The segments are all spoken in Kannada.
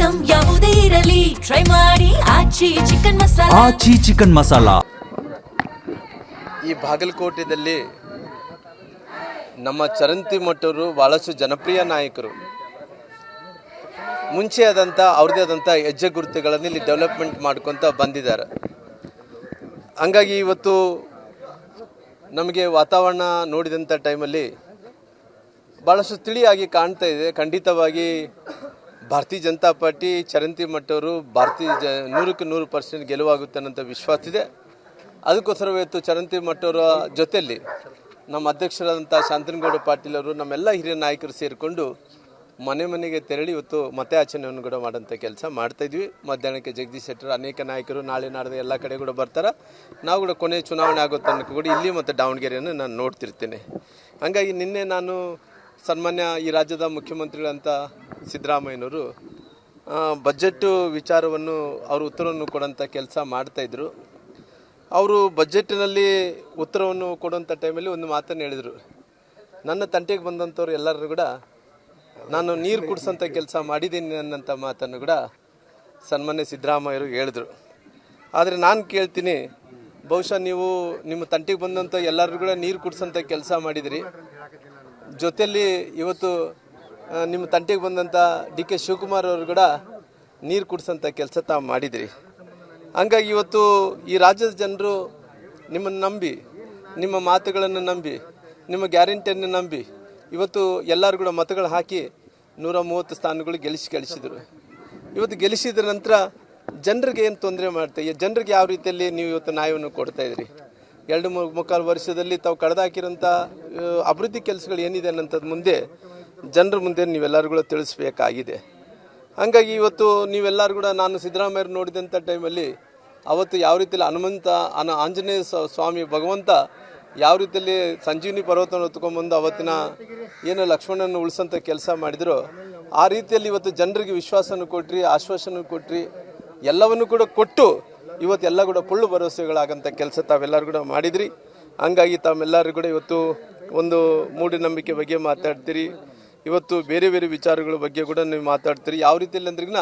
ಐಟಂ ಯಾವುದೇ ಇರಲಿ ಟ್ರೈ ಮಾಡಿ ಆಚಿ ಚಿಕನ್ ಮಸಾಲಾ. ಈ ಬಾಗಲಕೋಟೆಯಲ್ಲಿ ನಮ್ಮ ಚರಂತಿ ಮಟ್ಟವರು ಬಹಳಷ್ಟು ಜನಪ್ರಿಯ ನಾಯಕರು. ಮುಂಚೆ ಆದಂಥ ಅವ್ರದ್ದೇ ಆದಂಥ ಹೆಜ್ಜೆ ಗುರುತುಗಳನ್ನು ಇಲ್ಲಿ ಡೆವಲಪ್ಮೆಂಟ್ ಮಾಡ್ಕೊತ ಬಂದಿದ್ದಾರೆ. ಹಂಗಾಗಿ ಇವತ್ತು ನಮಗೆ ವಾತಾವರಣ ನೋಡಿದಂಥ ಟೈಮಲ್ಲಿ ಭಾಳಷ್ಟು ತಿಳಿಯಾಗಿ ಕಾಣ್ತಾ ಇದೆ. ಖಂಡಿತವಾಗಿ ಭಾರತೀಯ ಜನತಾ ಪಾರ್ಟಿ ಚರಂತಿ ಮಟ್ಟವರು 100% ಗೆಲುವಾಗುತ್ತೆ ಅನ್ನೋಂಥ ವಿಶ್ವಾಸ ಇದೆ. ಅದಕ್ಕೋಸ್ಕರ ಇವತ್ತು ಚರಂತಿ ಮಟ್ಟವರ ಜೊತೆಯಲ್ಲಿ ನಮ್ಮ ಅಧ್ಯಕ್ಷರಾದಂಥ ಶಾಂತನಗೌಡ ಪಾಟೀಲ್ ಅವರು ನಮ್ಮೆಲ್ಲ ಹಿರಿಯ ನಾಯಕರು ಸೇರಿಕೊಂಡು ಮನೆ ಮನೆಗೆ ತೆರಳಿ ಇವತ್ತು ಮತಯಾಚನೆಯನ್ನು ಕೂಡ ಮಾಡೋಂಥ ಕೆಲಸ ಮಾಡ್ತಾಯಿದ್ವಿ. ಮಧ್ಯಾಹ್ನಕ್ಕೆ ಜಗದೀಶ್ ಶೆಟ್ಟರ್ ಅನೇಕ ನಾಯಕರು ನಾಳೆ ನಾಡ್ದು ಎಲ್ಲ ಕಡೆ ಕೂಡ ಬರ್ತಾರೆ. ನಾವು ಕೂಡ ಕೊನೆ ಚುನಾವಣೆ ಆಗೋ ತನಕ ಕೂಡ ಇಲ್ಲಿ ಮತ್ತು ದಾವಣಗೆರೆಯನ್ನು ನಾನು ನೋಡ್ತಿರ್ತೇನೆ. ಹಾಗಾಗಿ ನಿನ್ನೆ ನಾನು ಸನ್ಮಾನ್ಯ ಈ ರಾಜ್ಯದ ಮುಖ್ಯಮಂತ್ರಿಗಳಂತ ಸಿದ್ದರಾಮಯ್ಯನವರು ಬಜೆಟ್ಟು ವಿಚಾರವನ್ನು ಅವರು ಉತ್ತರವನ್ನು ಕೊಡೋಂಥ ಕೆಲಸ ಮಾಡ್ತಾಯಿದ್ರು. ಅವರು ಬಜೆಟ್ನಲ್ಲಿ ಉತ್ತರವನ್ನು ಕೊಡುವಂಥ ಟೈಮಲ್ಲಿ ಒಂದು ಮಾತನ್ನು ಹೇಳಿದರು. ನನ್ನ ತಂಟೆಗೆ ಬಂದಂಥವ್ರು ಎಲ್ಲರೂ ಕೂಡ ನಾನು ನೀರು ಕುಡಿಸೋಂಥ ಕೆಲಸ ಮಾಡಿದ್ದೀನಿ ಅನ್ನೋಂಥ ಮಾತನ್ನು ಕೂಡ ಸನ್ಮಾನ್ಯ ಸಿದ್ದರಾಮಯ್ಯರು ಹೇಳಿದ್ರು. ಆದರೆ ನಾನು ಕೇಳ್ತೀನಿ, ಬಹುಶಃ ನೀವು ನಿಮ್ಮ ತಂಟೆಗೆ ಬಂದಂಥ ಎಲ್ಲರೂ ಕೂಡ ನೀರು ಕುಡಿಸೋಂಥ ಕೆಲಸ ಮಾಡಿದಿರಿ. ಜೊತೆಯಲ್ಲಿ ಇವತ್ತು ನಿಮ್ಮ ತಂಟೆಗೆ ಬಂದಂಥ ಡಿ.ಕೆ. ಶಿವಕುಮಾರ್ ಅವರು ಕೂಡ ನೀರು ಕುಡಿಸೋಂಥ ಕೆಲಸ ತಾವು ಮಾಡಿದಿರಿ. ಹಂಗಾಗಿ ಇವತ್ತು ಈ ರಾಜ್ಯದ ಜನರು ನಿಮ್ಮನ್ನು ನಂಬಿ, ನಿಮ್ಮ ಮಾತುಗಳನ್ನು ನಂಬಿ, ನಿಮ್ಮ ಗ್ಯಾರಂಟಿಯನ್ನು ನಂಬಿ ಇವತ್ತು ಎಲ್ಲರೂ ಕೂಡ ಮತಗಳು ಹಾಕಿ 130 ಸ್ಥಾನಗಳು ಗೆಲ್ಲಿಸಿದರು. ಇವತ್ತು ಗೆಲ್ಲಿಸಿದ ನಂತರ ಜನರಿಗೆ ಏನು ತೊಂದರೆ ಮಾಡ್ತಾ ಜನರಿಗೆ ಯಾವ ರೀತಿಯಲ್ಲಿ ನೀವು ಇವತ್ತು ನ್ಯಾಯವನ್ನು ಕೊಡ್ತಾಯಿದ್ರಿ? 2-3 ವರ್ಷದಲ್ಲಿ ತಾವು ಕಳೆದಾಕಿರೋಂಥ ಅಭಿವೃದ್ಧಿ ಕೆಲಸಗಳು ಏನಿದೆ ಅನ್ನೋಂಥದ್ದು ಮುಂದೆ ಜನರ ಮುಂದೆ ನೀವೆಲ್ಲರೂ ಕೂಡ ತಿಳಿಸ್ಬೇಕಾಗಿದೆ. ಹಾಗಾಗಿ ಇವತ್ತು ನೀವೆಲ್ಲರೂ ಕೂಡ ನಾನು ಸಿದ್ದರಾಮಯ್ಯರು ನೋಡಿದಂಥ ಟೈಮಲ್ಲಿ ಅವತ್ತು ಯಾವ ರೀತಿಯಲ್ಲಿ ಆಂಜನೇಯ ಸ್ವಾಮಿ ಭಗವಂತ ಯಾವ ರೀತಿಯಲ್ಲಿ ಸಂಜೀವಿನಿ ಪರ್ವತವನ್ನು ಹೊತ್ಕೊಂಡ್ಬಂದು ಅವತ್ತಿನ ಏನು ಲಕ್ಷ್ಮಣನ ಉಳಿಸೋಂಥ ಕೆಲಸ ಮಾಡಿದ್ರು, ಆ ರೀತಿಯಲ್ಲಿ ಇವತ್ತು ಜನರಿಗೆ ವಿಶ್ವಾಸವನ್ನು ಕೊಟ್ರಿ, ಆಶ್ವಾಸನೆ ಕೊಟ್ರಿ, ಎಲ್ಲವನ್ನು ಕೂಡ ಕೊಟ್ಟು ಇವತ್ತೆಲ್ಲ ಕೂಡ ಪೊಳ್ಳು ಭರವಸೆಗಳಾಗಂಥ ಕೆಲಸ ತಾವೆಲ್ಲರೂ ಕೂಡ ಮಾಡಿದ್ರಿ. ಹಂಗಾಗಿ ತಾವೆಲ್ಲರೂ ಕೂಡ ಇವತ್ತು ಒಂದು ಮೂಢನಂಬಿಕೆ ಬಗ್ಗೆ ಮಾತಾಡ್ತೀರಿ, ಇವತ್ತು ಬೇರೆ ಬೇರೆ ವಿಚಾರಗಳ ಬಗ್ಗೆ ಕೂಡ ನೀವು ಮಾತಾಡ್ತೀರಿ. ಯಾವ ರೀತಿಯಲ್ಲಿ ಅಂದ್ರಿಗಿನ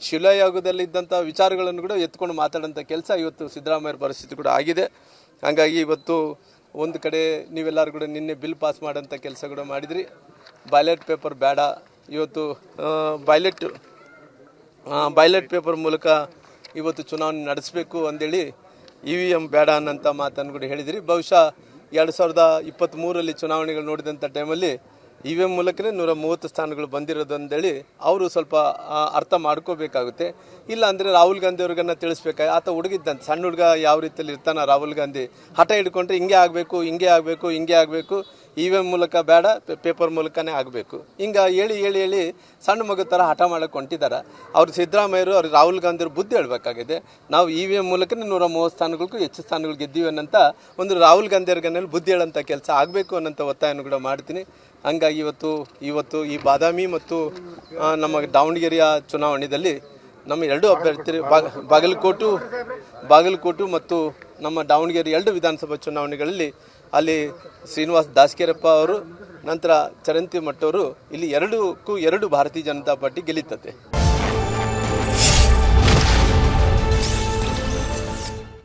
ಶಿಲಾಯೋಗದಲ್ಲಿ ಇದ್ದಂಥ ವಿಚಾರಗಳನ್ನು ಕೂಡ ಎತ್ಕೊಂಡು ಮಾತಾಡೋಂಥ ಕೆಲಸ ಇವತ್ತು ಸಿದ್ದರಾಮಯ್ಯರ ಪರಿಸ್ಥಿತಿ ಕೂಡ ಆಗಿದೆ. ಹಾಗಾಗಿ ಇವತ್ತು ಒಂದು ಕಡೆ ನೀವೆಲ್ಲರೂ ಕೂಡ ನಿನ್ನೆ ಬಿಲ್ ಪಾಸ್ ಮಾಡೋಂಥ ಕೆಲಸ ಕೂಡ ಮಾಡಿದ್ರಿ. ಬ್ಯಾಲೆಟ್ ಪೇಪರ್ ಬೇಡ, ಇವತ್ತು ಬ್ಯಾಲೆಟ್ ಪೇಪರ್ ಮೂಲಕ ಇವತ್ತು ಚುನಾವಣೆ ನಡೆಸಬೇಕು ಅಂದೇಳಿ EVM ಬೇಡ ಅನ್ನೋಂಥ ಮಾತನ್ನು ಕೂಡ ಹೇಳಿದಿರಿ. ಬಹುಶಃ 2023ರಲ್ಲಿ ಚುನಾವಣೆಗಳು ನೋಡಿದಂಥ ಟೈಮಲ್ಲಿ EVM ಮೂಲಕನೇ 130 ಸ್ಥಾನಗಳು ಬಂದಿರೋದು ಅಂದೇಳಿ ಅವರು ಸ್ವಲ್ಪ ಅರ್ಥ ಮಾಡ್ಕೋಬೇಕಾಗುತ್ತೆ. ಇಲ್ಲ ಅಂದರೆ ರಾಹುಲ್ ಗಾಂಧಿ ಅವ್ರಿಗನ್ನ ತಿಳಿಸ್ಬೇಕಾಗಿ ಆತ ಹುಡುಗಿದ್ದಂತೆ ಸಣ್ಣ ಹುಡುಗ ಯಾವ ರೀತಿಯಲ್ಲಿ ಇರ್ತಾನೆ ರಾಹುಲ್ ಗಾಂಧಿ ಹಠ ಹಿಡ್ಕೊಂಡ್ರೆ ಹಿಂಗೆ ಆಗಬೇಕು EVM ಮೂಲಕ ಬೇಡ ಪೇಪರ್ ಮೂಲಕನೇ ಆಗಬೇಕು ಹಿಂಗೆ ಹೇಳಿ ಸಣ್ಣ ಮಗು ಥರ ಹಠ ಮಾಡೋಕ್ಕೆ ಹೊಂಟಿದ್ದಾರೆ. ಅವ್ರು ಸಿದ್ದರಾಮಯ್ಯರು ಅವ್ರು ರಾಹುಲ್ ಗಾಂಧಿ ಅವ್ರು ಬುದ್ಧಿ ಹೇಳಬೇಕಾಗಿದೆ. ನಾವು EVM ಮೂಲಕನೇ 130 ಸ್ಥಾನಗಳಿಗೂ ಹೆಚ್ಚು ಸ್ಥಾನಗಳು ಗೆದ್ದೀವಿ ಅನ್ನೋಂಥ ಒಂದು ರಾಹುಲ್ ಗಾಂಧಿ ಅವ್ರಿಗನ್ನೆಲ್ಲ ಬುದ್ಧಿ ಹೇಳೋಂಥ ಕೆಲಸ ಆಗಬೇಕು ಅನ್ನೋಂಥ ಒತ್ತಾಯವನ್ನು ಕೂಡ ಮಾಡ್ತೀನಿ. ಹಂಗಾಗಿ ಇವತ್ತು ಈ ಬಾದಾಮಿ ಮತ್ತು ನಮ್ಮ ದಾವಣಗೆರೆಯ ಚುನಾವಣೆಯಲ್ಲಿ ನಮ್ಮ 2 ಅಭ್ಯರ್ಥಿ ಬಾಗಲಕೋಟು ಮತ್ತು ನಮ್ಮ ದಾವಣಗೆರೆ 2 ವಿಧಾನಸಭಾ ಚುನಾವಣೆಗಳಲ್ಲಿ ಅಲ್ಲಿ ಶ್ರೀನಿವಾಸ್ ದಾಸಕೇರಪ್ಪ ಅವರು ನಂತರ ಚರಂತಿ ಮಟ್ಟವರು ಇಲ್ಲಿ 2ಕ್ಕೂ 2 ಭಾರತೀಯ ಜನತಾ ಪಾರ್ಟಿ ಗೆಲ್ಲುತ್ತದೆ.